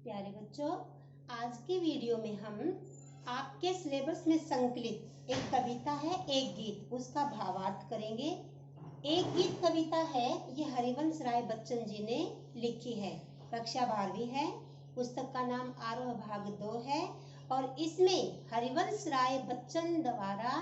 प्यारे बच्चों, आज के वीडियो में हम आपके सिलेबस में संकलित एक कविता है एक गीत, उसका भावार्थ करेंगे। एक गीत कविता है, ये हरिवंश राय बच्चन जी ने लिखी है, कक्षा 12वीं है। पुस्तक का नाम आरोह भाग 2 है और इसमें हरिवंश राय बच्चन द्वारा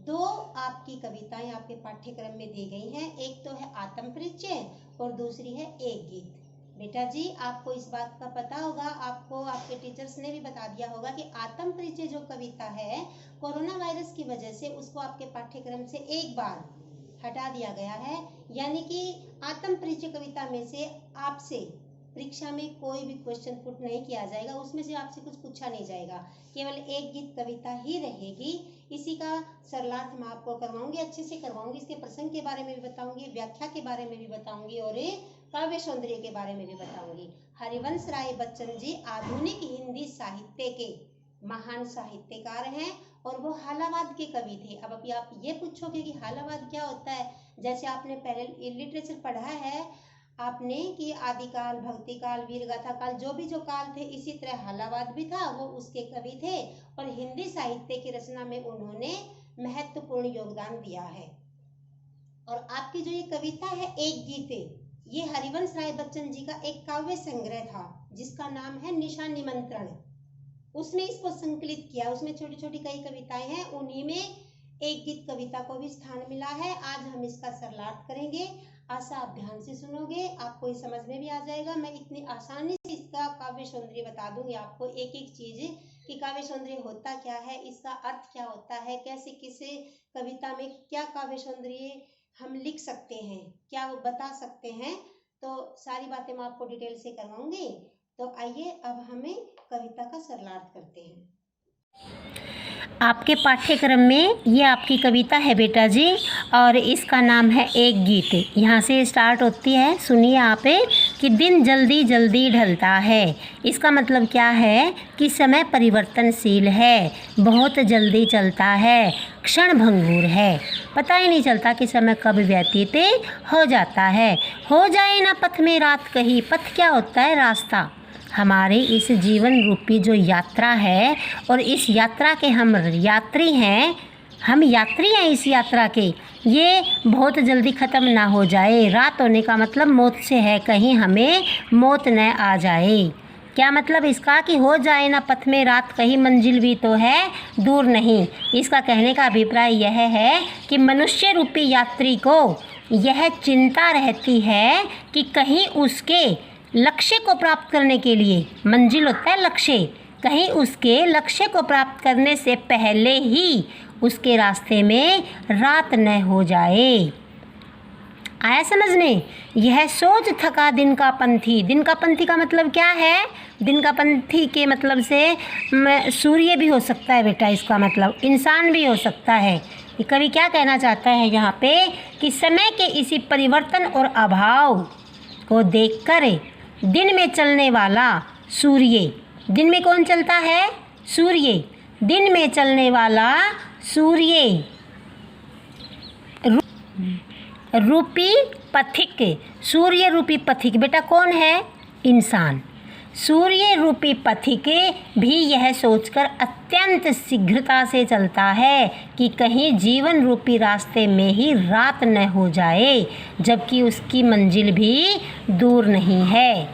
2 आपकी कविताएं आपके पाठ्यक्रम में दी गई हैं। एक तो है आत्म परिचय और दूसरी है एक गीत। बेटा जी, आपको इस बात का पता होगा, आपको आपके टीचर्स ने भी बता दिया होगा कि आत्म परिचय जो कविता है, कोरोना वायरस की वजह से उसको आपके पाठ्यक्रम से एक बार हटा दिया गया है। यानी कि आत्म परिचय कविता में से आपसे परीक्षा में कोई भी क्वेश्चन पुट नहीं किया जाएगा, उसमें से आपसे कुछ पूछा नहीं जाएगा, केवल एक गीत कविता ही रहेगी। इसी का सरलार्थ मैं आपको करवाऊंगी, अच्छे से करवाऊंगी। इसके प्रसंग के बारे में भी बताऊंगी, व्याख्या के बारे में भी बताऊंगी और काव्य सौंदर्य के बारे में भी बताऊंगी। हरिवंश राय बच्चन जी आधुनिक हिंदी साहित्य के महान साहित्यकार हैं और वो हालावाद के कवि थे। अब अभी आप ये पूछोगे कि हालावाद क्या होता है, जैसे आपने पहले लिटरेचर पढ़ा है आपने कि आदिकाल, भक्तिकाल, वीरगाथा काल, जो काल थे, इसी तरह हालावाद भी था, वो उसके कवि थे और हिंदी साहित्य की रचना में उन्होंने महत्वपूर्ण योगदान दिया है। और आपकी जो ये कविता है एक गीत, ये हरिवंश राय बच्चन जी का एक काव्य संग्रह था जिसका नाम है निशा निमंत्रण। उसमें इसको संकलित किया, उसमें छोटी छोटी कई कविताएं हैं, उन्हीं में एक गीत कविता को भी स्थान मिला है। आज हम इसका सरलार्थ करेंगे, आशा आप ध्यान से सुनोगे, आपको ये समझ में भी आ जाएगा। मैं इतनी आसानी से इसका काव्य सौंदर्य बता दूंगी आपको, एक एक चीज कि काव्य सौंदर्य होता क्या है, इसका अर्थ क्या होता है, कैसे किसे कविता में क्या काव्य सौंदर्य हम लिख सकते हैं, क्या वो बता सकते हैं, तो सारी बातें मैं आपको डिटेल से करवाऊंगी। तो आइए अब हमें कविता का सरलार्थ करते हैं। आपके पाठ्यक्रम में ये आपकी कविता है बेटा जी, और इसका नाम है एक गीत। यहाँ से स्टार्ट होती है, सुनिए आप कि दिन जल्दी जल्दी ढलता है। इसका मतलब क्या है कि समय परिवर्तनशील है, बहुत जल्दी चलता है, क्षण भंगुर है, पता ही नहीं चलता कि समय कब व्यतीत हो जाता है। हो जाए ना पथ में रात कहीं, पथ क्या होता है? रास्ता। हमारे इस जीवन रूपी जो यात्रा है और इस यात्रा के हम यात्री हैं, हम यात्री हैं इस यात्रा के, ये बहुत जल्दी ख़त्म ना हो जाए। रात होने का मतलब मौत से है, कहीं हमें मौत न आ जाए। क्या मतलब इसका कि हो जाए ना पथ में रात कहीं, मंजिल भी तो है दूर नहीं। इसका कहने का अभिप्राय यह है कि मनुष्य रूपी यात्री को यह चिंता रहती है कि कहीं उसके लक्ष्य को प्राप्त करने के लिए, मंजिल होता है लक्ष्य, कहीं उसके लक्ष्य को प्राप्त करने से पहले ही उसके रास्ते में रात न हो जाए। आया समझ में? यह सोच थका दिन का पंथी। दिन का पंथी का मतलब क्या है? दिन का पंथी के मतलब से सूर्य भी हो सकता है बेटा, इसका मतलब इंसान भी हो सकता है। कवि क्या कहना चाहता है यहाँ पे कि समय के इसी परिवर्तन और अभाव को देखकर दिन में चलने वाला सूर्य, दिन में कौन चलता है? सूर्य। दिन में चलने वाला सूर्य रूपी पथिक, सूर्य रूपी पथिक बेटा कौन है? इंसान। सूर्य रूपी पथिक भी यह सोचकर अत्यंत शीघ्रता से चलता है कि कहीं जीवन रूपी रास्ते में ही रात न हो जाए, जबकि उसकी मंजिल भी दूर नहीं है।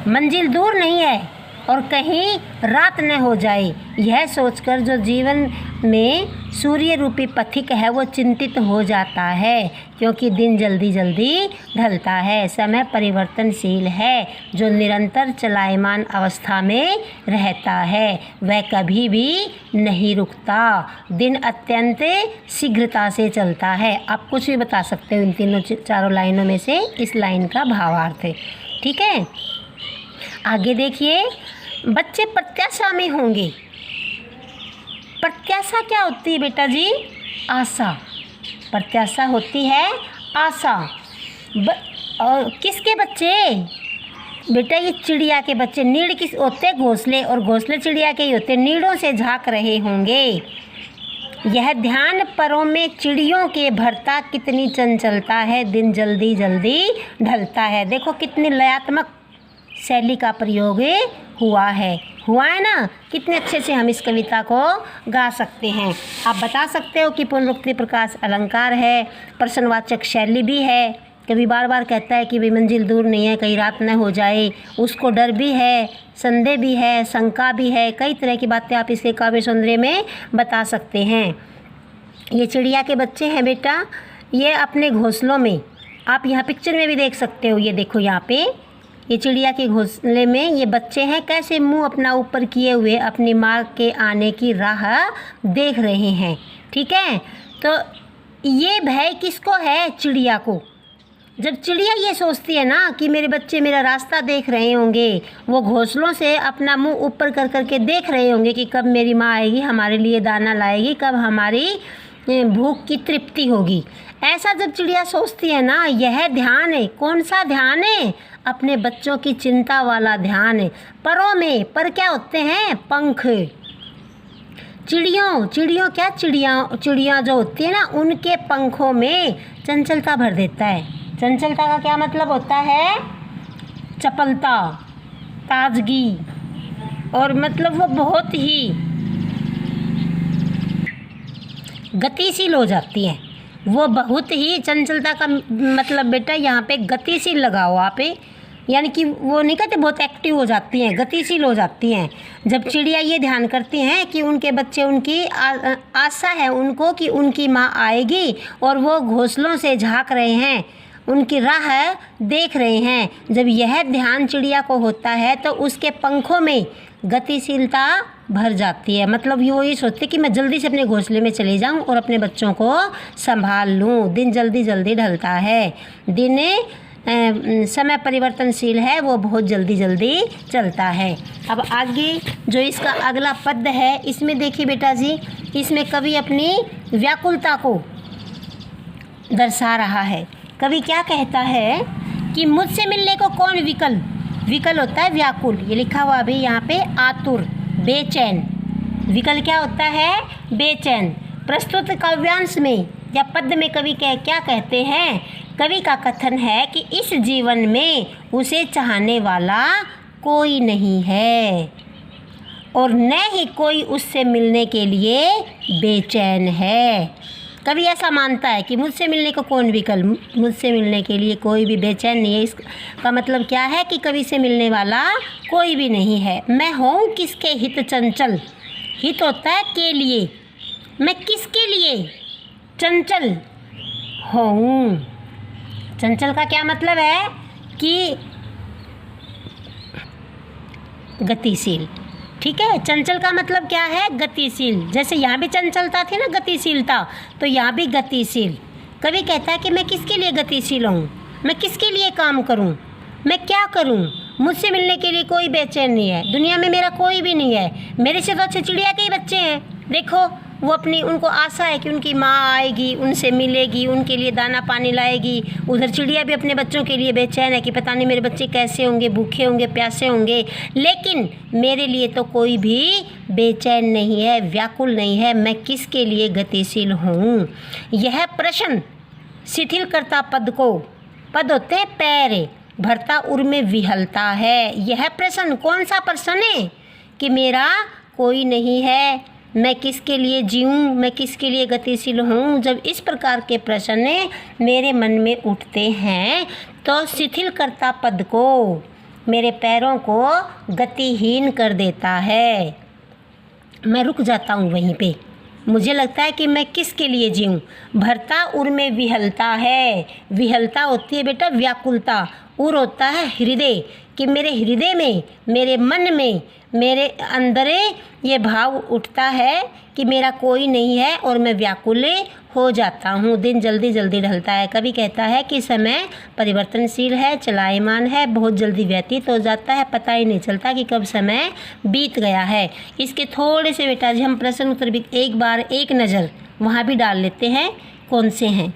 मंजिल दूर नहीं है और कहीं रात न हो जाए, यह सोचकर जो जीवन में सूर्य रूपी पथिक है वो चिंतित हो जाता है, क्योंकि दिन जल्दी जल्दी ढलता है। समय परिवर्तनशील है, जो निरंतर चलायमान अवस्था में रहता है, वह कभी भी नहीं रुकता। दिन अत्यंत शीघ्रता से चलता है। आप कुछ भी बता सकते हो इन तीनों चारों लाइनों में से, इस लाइन का भावार्थ है, ठीक है। आगे देखिए, बच्चे प्रत्याशा में होंगे। प्रत्याशा क्या होती है बेटा जी? आशा। प्रत्याशा होती है आशा। और किसके बच्चे? बेटा ये चिड़िया के बच्चे। नीड़ किस होते? घोंसले, और घोंसले चिड़िया के ही होते। नीड़ों से झांक रहे होंगे। यह ध्यान परों में चिड़ियों के भरता, कितनी चंचलता है, दिन जल्दी जल्दी ढलता है। देखो कितनी लयात्मक शैली का प्रयोग हुआ है ना। कितने अच्छे से हम इस कविता को गा सकते हैं। आप बता सकते हो कि पुनरुक्ति प्रकाश अलंकार है, प्रश्नवाचक शैली भी है। कभी बार बार कहता है कि भाई मंजिल दूर नहीं है, कहीं रात न हो जाए, उसको डर भी है, संदेह भी है, शंका भी है। कई तरह की बातें आप इसके काव्य सौंदर्य में बता सकते हैं। ये चिड़िया के बच्चे हैं बेटा, ये अपने घोंसलों में, आप यहाँ पिक्चर में भी देख सकते हो। ये देखो यहाँ पे ये चिड़िया के घोंसले में ये बच्चे हैं, कैसे मुंह अपना ऊपर किए हुए अपनी माँ के आने की राह देख रहे हैं। ठीक है, तो ये भय किसको है? चिड़िया को। जब चिड़िया ये सोचती है ना कि मेरे बच्चे मेरा रास्ता देख रहे होंगे, वो घोंसलों से अपना मुंह ऊपर कर करके देख रहे होंगे कि कब मेरी माँ आएगी, हमारे लिए दाना लाएगी, कब हमारी भूख की तृप्ति होगी। ऐसा जब चिड़िया सोचती है ना, यह ध्यान है। कौन सा ध्यान है? अपने बच्चों की चिंता वाला ध्यान है। परों में, पर क्या होते हैं? पंख। चिड़ियों क्या, चिड़िया जो होती है ना, उनके पंखों में चंचलता भर देता है। चंचलता का क्या मतलब होता है? चपलता, ताजगी, और मतलब वो बहुत ही गतिशील हो जाती है। वो बहुत ही, चंचलता का मतलब बेटा यहाँ पे गतिशील लगाओ आप, यानी कि वो नहीं कहते बहुत एक्टिव हो जाती हैं, गतिशील हो जाती हैं। जब चिड़िया ये ध्यान करती हैं कि उनके बच्चे, उनकी आशा है उनको कि उनकी माँ आएगी, और वो घोंसलों से झांक रहे हैं, उनकी राह देख रहे हैं। जब यह ध्यान चिड़िया को होता है तो उसके पंखों में गतिशीलता भर जाती है। मतलब वो ये सोचते कि मैं जल्दी से अपने घोंसले में चले जाऊं और अपने बच्चों को संभाल लूं। दिन जल्दी जल्दी ढलता है, दिन समय परिवर्तनशील है, वो बहुत जल्दी जल्दी चलता है। अब आगे जो इसका अगला पद है, इसमें देखिए बेटा जी, इसमें कवि अपनी व्याकुलता को दर्शा रहा है। कवि क्या कहता है कि मुझसे मिलने को कौन विकल, विकल होता है व्याकुल, ये लिखा हुआ अभी यहाँ पे, आतुर, बेचैन। विकल क्या होता है? बेचैन। प्रस्तुत काव्यांश में या पद में कवि क्या कहते हैं? कवि का कथन है कि इस जीवन में उसे चाहने वाला कोई नहीं है, और न ही कोई उससे मिलने के लिए बेचैन है। कवि ऐसा मानता है कि मुझसे मिलने को कौन विकल, मुझसे मिलने के लिए कोई भी बेचैन नहीं है। इसका मतलब क्या है कि कवि से मिलने वाला कोई भी नहीं है। मैं हूँ किसके हित चंचल, हित होता है के लिए, मैं किसके लिए चंचल हूँ। चंचल का क्या मतलब है? कि गतिशील। ठीक है, चंचल का मतलब क्या है? गतिशील। जैसे यहाँ भी चंचलता थी ना, गतिशीलता, तो यहाँ भी गतिशील। कवि कहता है कि मैं किसके लिए गतिशील हूँ, मैं किसके लिए काम करूँ, मैं क्या करूँ। मुझसे मिलने के लिए कोई बेचैन नहीं है, दुनिया में मेरा कोई भी नहीं है। मेरे से तो अच्छे चिड़िया के ही बच्चे हैं। देखो, वो अपनी, उनको आशा है कि उनकी माँ आएगी, उनसे मिलेगी, उनके लिए दाना पानी लाएगी। उधर चिड़िया भी अपने बच्चों के लिए बेचैन है कि पता नहीं मेरे बच्चे कैसे होंगे, भूखे होंगे, प्यासे होंगे। लेकिन मेरे लिए तो कोई भी बेचैन नहीं है, व्याकुल नहीं है। मैं किसके लिए गतिशील हूँ? यह प्रश्न शिथिल करता पद को, पद होते हैं पैर, भरता उर में विहलता है। यह प्रश्न कौन सा प्रश्न है? कि मेरा कोई नहीं है, मैं किसके लिए जीऊँ, मैं किसके लिए गतिशील हूँ। जब इस प्रकार के प्रश्न मेरे मन में उठते हैं तो शिथिल करता पद को, मेरे पैरों को गतिहीन कर देता है। मैं रुक जाता हूँ वहीं पे। मुझे लगता है कि मैं किसके लिए जीऊँ। भरता उर में विहलता है। विहलता होती है बेटा व्याकुलता, उर होता है हृदय, कि मेरे हृदय में, मेरे मन में, मेरे अंदर ये भाव उठता है कि मेरा कोई नहीं है और मैं व्याकुल हो जाता हूँ। दिन जल्दी जल्दी ढलता है। कभी कहता है कि समय परिवर्तनशील है, चलायमान है, बहुत जल्दी व्यतीत हो जाता है, पता ही नहीं चलता कि कब समय बीत गया है। इसके थोड़े से बेटा जी हम प्रश्न उत्तर भी एक बार एक नज़र वहाँ भी डाल लेते हैं, कौन से हैं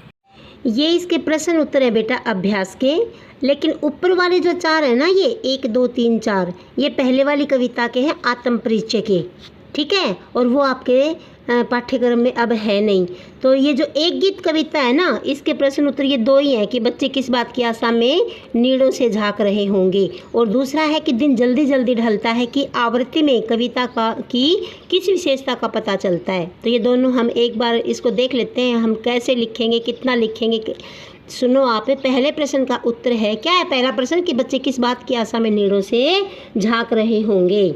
ये। इसके प्रश्न उत्तर है बेटा अभ्यास के, लेकिन ऊपर वाले जो चार है ना, ये 1 2 3 4, ये पहले वाली कविता के हैं, आत्म परिचय के। ठीक है, और वो आपके पाठ्यक्रम में अब है नहीं। तो ये जो एक गीत कविता है ना, इसके प्रश्न उत्तर ये दो ही हैं कि बच्चे किस बात की आशा में नीड़ों से झांक रहे होंगे, और दूसरा है कि दिन जल्दी जल्दी ढलता है कि आवृत्ति में कविता की किस विशेषता का पता चलता है। तो ये दोनों हम एक बार इसको देख लेते हैं, हम कैसे लिखेंगे, कितना लिखेंगे। सुनो आप, पहले प्रश्न का उत्तर है, क्या है पहला प्रश्न कि बच्चे किस बात की आशा में नीड़ों से झांक रहे होंगे।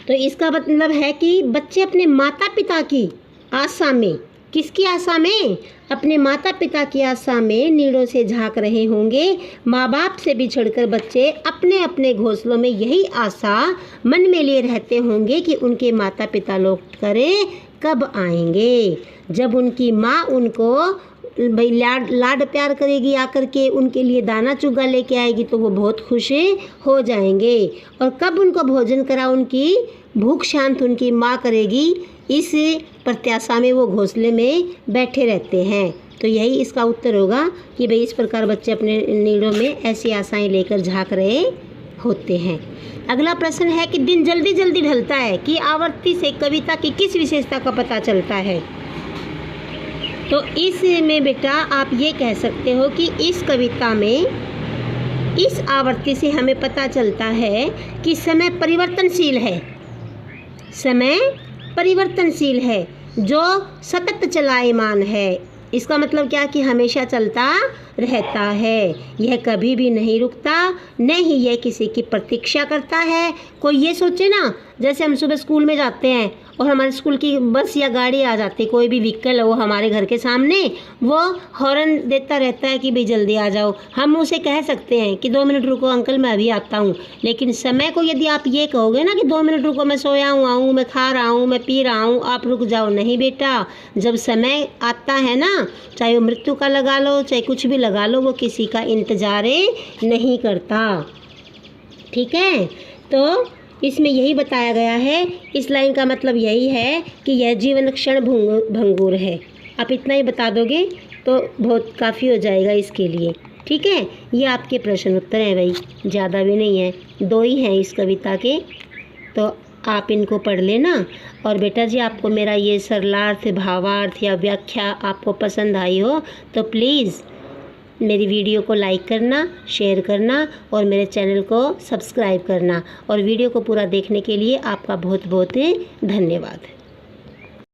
तो इसका मतलब है कि बच्चे अपने माता पिता की आशा में, किसकी आशा में, अपने माता पिता की आशा में नीड़ों से झांक रहे होंगे। माँ बाप से बिछड़कर बच्चे अपने अपने घोंसलों में यही आशा मन में लिए रहते होंगे कि उनके माता पिता लौट कर कब आएंगे। जब उनकी माँ उनको भाई लाड प्यार करेगी, आकर के उनके लिए दाना चुगा लेके आएगी, तो वो बहुत खुश हो जाएंगे। और कब उनको भोजन करा, उनकी भूख शांत उनकी माँ करेगी, इस प्रत्याशा में वो घोंसले में बैठे रहते हैं। तो यही इसका उत्तर होगा कि भाई इस प्रकार बच्चे अपने नीड़ों में ऐसी आशाएं लेकर झांक रहे होते हैं। अगला प्रश्न है कि दिन जल्दी जल्दी ढलता है कि आवृत्ति से कविता की किस विशेषता का पता चलता है। तो इसमें बेटा आप ये कह सकते हो कि इस कविता में, इस आवृत्ति से हमें पता चलता है कि समय परिवर्तनशील है, समय परिवर्तनशील है, जो सतत चलायमान है। इसका मतलब क्या कि हमेशा चलता रहता है, यह कभी भी नहीं रुकता, न ही यह किसी की प्रतीक्षा करता है। कोई ये सोचे ना, जैसे हम सुबह स्कूल में जाते हैं और हमारे स्कूल की बस या गाड़ी आ जाती, कोई भी व्हीकल है वो हमारे घर के सामने, वो हॉर्न देता रहता है कि भाई जल्दी आ जाओ। हम उसे कह सकते हैं कि 2 मिनट रुको अंकल, मैं अभी आता हूँ। लेकिन समय को यदि आप ये कहोगे ना कि 2 मिनट रुको, मैं सोया हूँ, आऊँ, मैं खा रहा हूँ, मैं पी रहा हूँ, आप रुक जाओ, नहीं बेटा। जब समय आता है ना, चाहे वो मृत्यु का लगा लो, चाहे कुछ भी लगा लो, वो किसी का इंतजार नहीं करता। ठीक है, तो इसमें यही बताया गया है। इस लाइन का मतलब यही है कि यह जीवन क्षण भंगुर है। आप इतना ही बता दोगे तो बहुत काफ़ी हो जाएगा इसके लिए। ठीक है, ये आपके प्रश्न उत्तर हैं भाई, ज़्यादा भी नहीं है, 2 ही हैं इस कविता के, तो आप इनको पढ़ लेना। और बेटा जी, आपको मेरा ये सरलार्थ, भावार्थ या व्याख्या आपको पसंद आई हो तो प्लीज़ मेरी वीडियो को लाइक करना, शेयर करना और मेरे चैनल को सब्सक्राइब करना। और वीडियो को पूरा देखने के लिए आपका बहुत बहुत धन्यवाद।